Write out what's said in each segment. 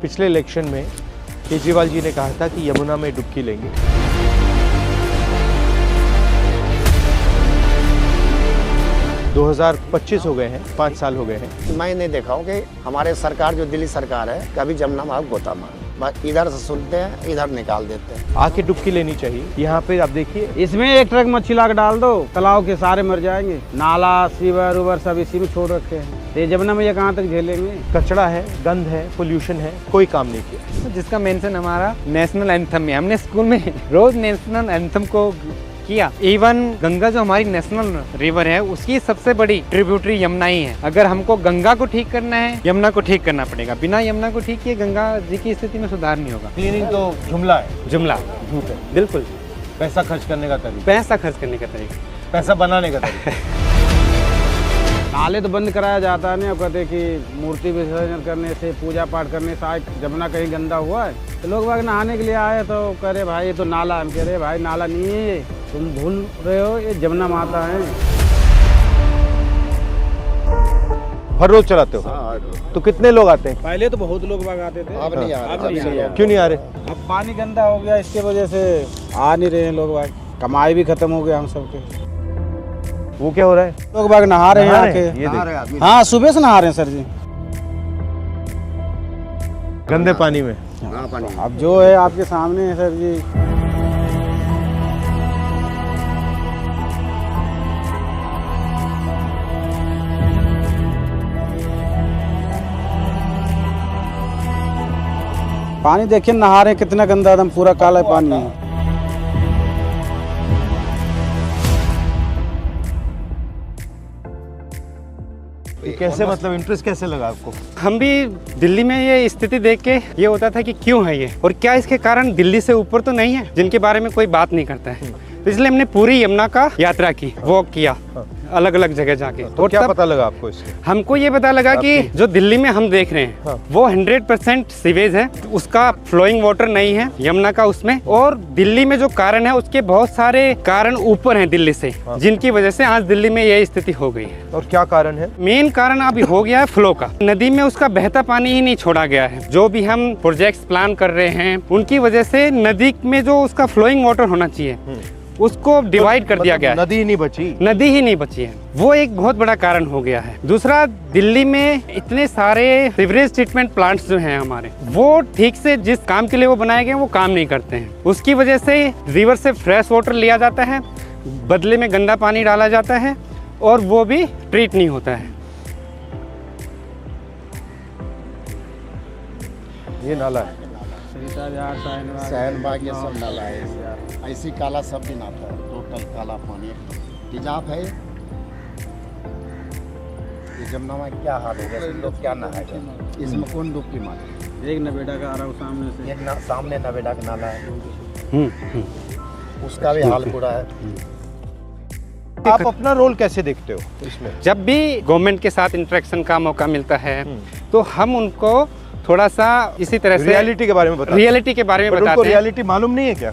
पिछले इलेक्शन में केजरीवाल जी ने कहा था कि यमुना में डुबकी लेंगे। दो 2025 हो गए हैं, 5 साल हो गए हैं। मैं नहीं देखा हूँ कि हमारे सरकार जो दिल्ली सरकार है कभी जमुना में गोता मार, बस इधर से सुनते हैं इधर निकाल देते हैं। आके डुबकी लेनी चाहिए। यहाँ पे आप देखिए, इसमें एक ट्रक मच्छी ला के डाल दो, तालाब के सारे मर जाएंगे। नाला सीवर उवर सब इसी में छोड़ रखे हैं। ये जमुना में ये कहाँ तक झेलेंगे? कचरा है, गंद है, पोल्यूशन है, कोई काम नहीं किया। जिसका मेंशन हमारा नेशनल एंथम में, हमने स्कूल में रोज नेशनल एंथम को किया। इवन गंगा जो हमारी नेशनल रिवर है उसकी सबसे बड़ी ट्रिब्यूटरी यमुना ही है। अगर हमको गंगा को ठीक करना है, यमुना को ठीक करना पड़ेगा। बिना यमुना को ठीक किए गंगा जी की स्थिति में सुधार नहीं होगा। क्लीनिंग तो जुमला है, जुमला झूठ है। बिल्कुल। पैसा खर्च करने का तरीका, पैसा खर्च करने का तरीका, पैसा बनाने का तरीका। नाले तो बंद कराया जाता है। अब कहते कि मूर्ति विसर्जन करने से, पूजा पाठ करने से आज जमुना कहीं गंदा हुआ है तो लोग बाग नहाने के लिए आए तो कह रहे भाई ये तो नाला। हम कह रहे भाई नाला नहीं है ये, तुम भूल रहे हो, ये जमुना माता है। हर रोज चलाते हो? तो कितने लोग आते हैं? पहले तो बहुत लोग बाग आते थे, अब नहीं आ रहा, अब नहीं आ रहा। क्यों नहीं आ रहे? अब पानी गंदा हो गया, इसके वजह से आ नहीं रहे हैं लोग बाग। कमाई भी खत्म हो गया हम सबके। वो क्या हो रहा है? लोग बाग नहा रहे हैं नहा आके। ये देख, हाँ सुबह से नहा रहे हैं सर जी, गंदे पानी में। अब जो है आपके सामने है सर जी। पानी देखिए नहा रहे हैं, कितना गंदा, एकदम पूरा काला पानी है। ये कैसे, मतलब इंटरेस्ट कैसे लगा आपको? हम भी दिल्ली में ये स्थिति देख के ये होता था कि क्यों है ये और क्या इसके कारण दिल्ली से ऊपर तो नहीं है जिनके बारे में कोई बात नहीं करता है। तो इसलिए हमने पूरी यमुना का यात्रा की, वॉक किया अलग अलग जगह जाके। तो क्या पता लगा आपको इससे? हमको ये पता लगा कि जो दिल्ली में हम देख रहे हैं वो 100% सीवेज है, उसका फ्लोइंग वाटर नहीं है यमुना का उसमें। और दिल्ली में जो कारण है उसके बहुत सारे कारण ऊपर हैं दिल्ली से, जिनकी वजह से आज दिल्ली में यही स्थिति हो गई है। और क्या कारण है? मेन कारण अभी हो गया है फ्लो का। नदी में उसका बहता पानी ही नहीं छोड़ा गया है। जो भी हम प्रोजेक्ट्स प्लान कर रहे हैं उनकी वजह से नदी में जो उसका फ्लोइंग वाटर होना चाहिए उसको डिवाइड कर दिया गया है। नदी ही नहीं बची। नदी ही नहीं बची है, वो एक बहुत बड़ा कारण हो गया है। दूसरा, दिल्ली में इतने सारे सीवरेज ट्रीटमेंट प्लांट्स जो हैं हमारे, वो ठीक से जिस काम के लिए वो बनाए गए वो काम नहीं करते हैं। उसकी वजह से रिवर से फ्रेश वाटर लिया जाता है, बदले में गंदा पानी डाला जाता है और वो भी ट्रीट नहीं होता है। ये नाला है, शहनबाग ये सब नाला है, ऐसी काला सब दिन आता है, टोटल काला पानी। तेजाब है ये जमुना में, क्या हाल होगा, लोग क्या नहाएगा इसमें, कौन डुबकी मारे? एक नवेड़ा का आ रहा हूँ सामने से, ये सामने नवेड़ा का नाला है, उसका भी हाल बुरा है। आप अपना रोल कैसे देखते हो इसमें? जब भी गवर्नमेंट के साथ इंटरेक्शन का मौका मिलता है तो हम उनको थोड़ा सा इसी तरह से रियलिटी के बारे में बताते हैं। रियलिटी के बारे में बताते हैं। रियलिटी मालूम नहीं है क्या?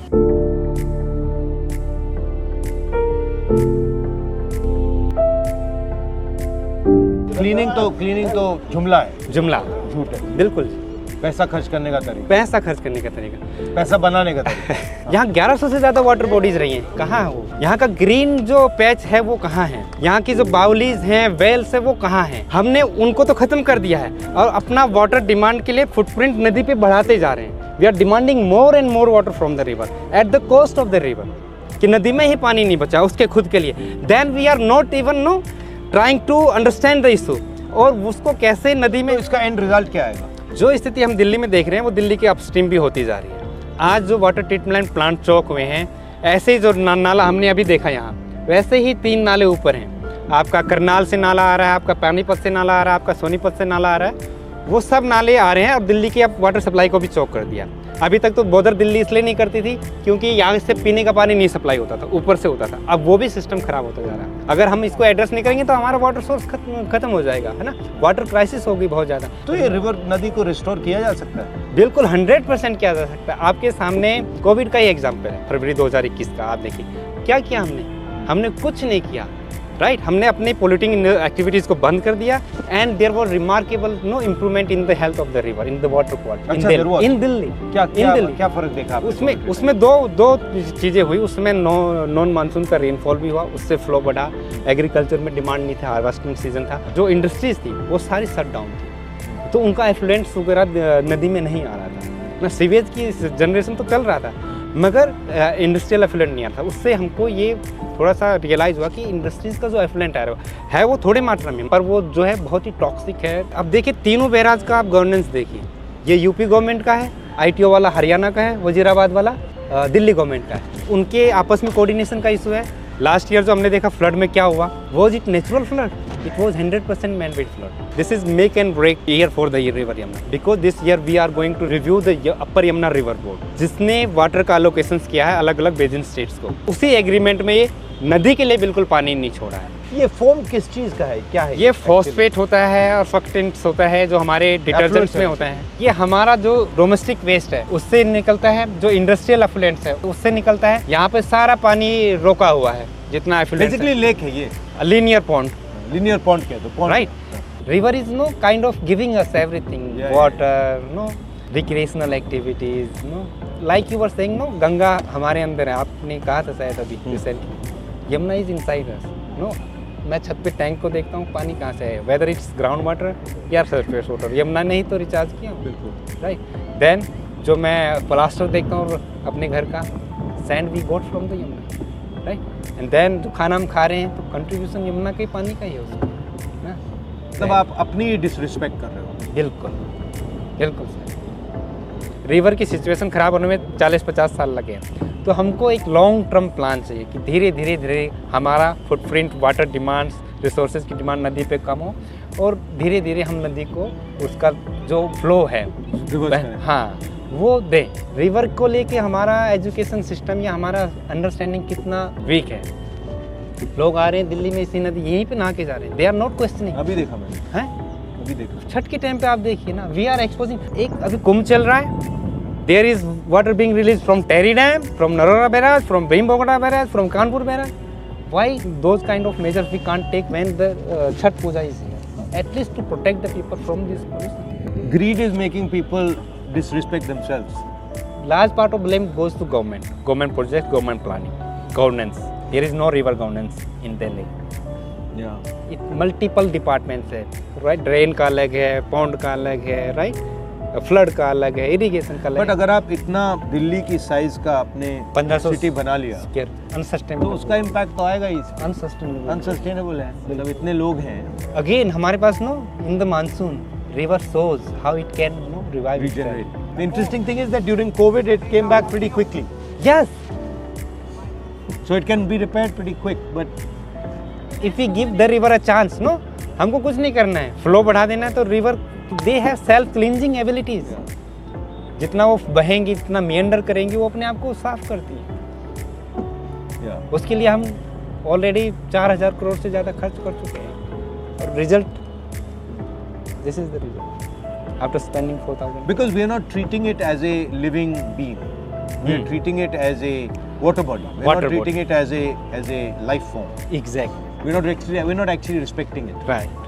क्लीनिंग तो जुमला है, जुमला झूठ है। बिल्कुल। पैसा खर्च करने का तरीका, पैसा खर्च करने का तरीका, पैसा बनाने का तरीका। यहाँ 1100 से ज्यादा वाटर बॉडीज रही हैं, कहाँ है वो? यहाँ का ग्रीन जो पैच है वो कहाँ है? यहाँ की जो बाउलीज हैं, वेल्स है, वो कहाँ है? हमने उनको तो खत्म कर दिया है और अपना वाटर डिमांड के लिए फुटप्रिंट नदी पे बढ़ाते जा रहे हैं। We are demanding more and more water from the river at the cost of the river, कि नदी में ही पानी नहीं बचा उसके खुद के लिए। Then we are not even trying to understand the issue और उसको कैसे नदी में। तो इसका एंड रिजल्ट क्या आएगा? जो स्थिति हम दिल्ली में देख रहे हैं वो दिल्ली के अपस्ट्रीम भी होती जा रही है। आज जो वाटर ट्रीटमेंट प्लांट चौक हुए हैं, ऐसे ही जो नाला हमने अभी देखा यहाँ, वैसे ही 3 नाले ऊपर हैं। आपका करनाल से नाला आ रहा है, आपका पानीपत से नाला आ रहा है, आपका सोनीपत से नाला आ रहा है, वो सब नाले आ रहे हैं और दिल्ली की अब वाटर सप्लाई को भी चौक कर दिया। अभी तक तो बॉर्डर दिल्ली इसलिए नहीं करती थी क्योंकि यहाँ से पीने का पानी नहीं सप्लाई होता था, ऊपर से होता था। अब वो भी सिस्टम खराब होता जा रहा है। अगर हम इसको एड्रेस नहीं करेंगे तो हमारा वाटर सोर्स खत्म हो जाएगा, है ना। वाटर क्राइसिस होगी बहुत ज़्यादा। तो ये रिवर नदी को रिस्टोर किया जा सकता है? बिल्कुल 100% किया जा सकता है। आपके सामने कोविड का ही एग्जाम्पल है, फरवरी 2021 का। आप देखिए क्या किया हमने कुछ नहीं किया। राइट हमने अपने पोल्यूटिंग एक्टिविटीज़ को बंद कर दिया and there was remarkable improvement in the health of the river in the water quality in Delhi क्या फर्क देखा आपने? उसमें दो चीज़ें हुई। उसमें नॉन मानसून का रेनफॉल भी हुआ, उससे फ्लो बढ़ा, एग्रीकल्चर में डिमांड नहीं था, हार्वेस्टिंग सीजन था। जो इंडस्ट्रीज थी वो सारी शट डाउन थी, तो उनका एफ्लुएंट्स वगैरह नदी में नहीं आ रहा था ना। सीवेज की जनरेशन तो चल रहा था मगर इंडस्ट्रियल एफ्लुएंट नहीं आ रहा था। उससे हमको ये थोड़ा सा रियलाइज़ हुआ कि इंडस्ट्रीज़ का जो एफ्लुएंट है वो थोड़े मात्रा में, पर वो जो है बहुत ही टॉक्सिक है। अब देखिए तीनों बैराज का आप गवर्नेंस देखिए, ये यूपी गवर्नमेंट का है, ITO वाला हरियाणा का है, वजीराबाद वाला दिल्ली गवर्नमेंट का है। उनके आपस में कोऑर्डिनेशन का इशू है। लास्ट ईयर जो हमने देखा फ्लड में क्या हुआ, was it natural flood? It was 100% man-made flood. This is make and break year for the river Yamuna. Because this year we are going to review the Upper Yamuna River Board, जिसने water का allocations किया है अलग अलग basin states को। उसी agreement में ये नदी के लिए बिल्कुल पानी नहीं छोड़ा है। ये फोम किस चीज का है, क्या है? ये फॉस्फेट होता है और फक्टेंट्स होता है जो हमारे डिटर्जेंट्स में होता है। ये हमारा जो डोमेस्टिक वेस्ट है उससे निकलता है, जो इंडस्ट्रियल एफ्लुएंट्स है उससे निकलता है। यहाँ पे सारा पानी रोका हुआ है जितना एफ्लुएंट। बेसिकली लेक है ये, लीनियर पॉन्ड। linear pond कहते हैं, pond. Right. River is kind of giving us everything. Yeah, water, recreational activities, like you were saying, Ganga हमारे अंदर है। आपने कहा था शायद अभी recently, Yamuna is inside us. मैं छत पे टैंक को देखता हूँ, पानी कहाँ से है, वेदर इट्स ग्राउंड वाटर या सरफेस वाटर। यमुना ने ही तो रिचार्ज किया, बिल्कुल राइट। देन जो मैं प्लास्टर देखता हूँ अपने घर का, sand we got from the Yamuna, right. And then जो खाना हम खा रहे हैं तो कंट्रीब्यूशन यमुना के पानी का ही है उसका ना। तब आप अपनी डिसरिस्पेक्ट कर रहे हो। बिल्कुल बिल्कुल सर। रिवर की सिचुएशन ख़राब होने में 40-50 साल लगे हैं, तो हमको एक लॉन्ग टर्म प्लान चाहिए कि धीरे धीरे हमारा फुटप्रिंट, वाटर डिमांड्स, रिसोर्सेज की डिमांड नदी पे कम हो और धीरे धीरे हम नदी को उसका जो फ्लो है हाँ वो दें। रिवर को लेके हमारा एजुकेशन सिस्टम या हमारा अंडरस्टैंडिंग कितना वीक है। लोग आ रहे हैं दिल्ली में इसी नदी यहीं पे नहा के जा रहे हैं, दे आर नॉट क्वेश्चनिंग। अभी देखा मैंने, हैं अभी देखा छठ के टाइम पे आप देखिए ना, वी आर एक्सपोजिंग। एक अभी कुंभ चल रहा है, there is water being release from Tehri dam, from Narora barrage, from Bhimgoda barrage, from Kanpur barrage. Why those kind of measures we can't take when the Chhath Puja is here, at least to protect the people from this pollution. Greed is making people disrespect themselves. Large part of blame goes to government projects, government planning, governance. There is no river governance in Delhi. Yeah. It multiple departments है, right? Drain का अलग है, pond का अलग है, right? Flood का अलग है, इरिगेशन का अलग है। बट अगर आप इतना दिल्ली की साइज का अपने 1500 सिटी बना लिया अनसस्टेनेबल, तो उसका इम्पैक्ट तो आएगा ही। अनसस्टेनेबल है, मतलब इतने लोग हैं। अगेन हमारे पास in the monsoon river shows how it can revive Regenerate. itself. The interesting thing is that during COVID it came back pretty quickly. Yes, So it can be repaired pretty quick. But if we give the river a chance, हमको कुछ नहीं करना है, flow बढ़ा देना है। तो river they have self cleansing abilities. जितना वो बहेंगी, जितना मेंडर करेंगी, वो अपने आप को साफ करती है। उसके लिए हम ऑलरेडी 4000 करोड़ से ज़्यादा खर्च कर चुके हैं और result, this is the result after spending 4,000. because we are not treating it as a living being, we are treating it as a water body. We are Water not treating it as a life form. Exactly. We're not actually respecting it. Right.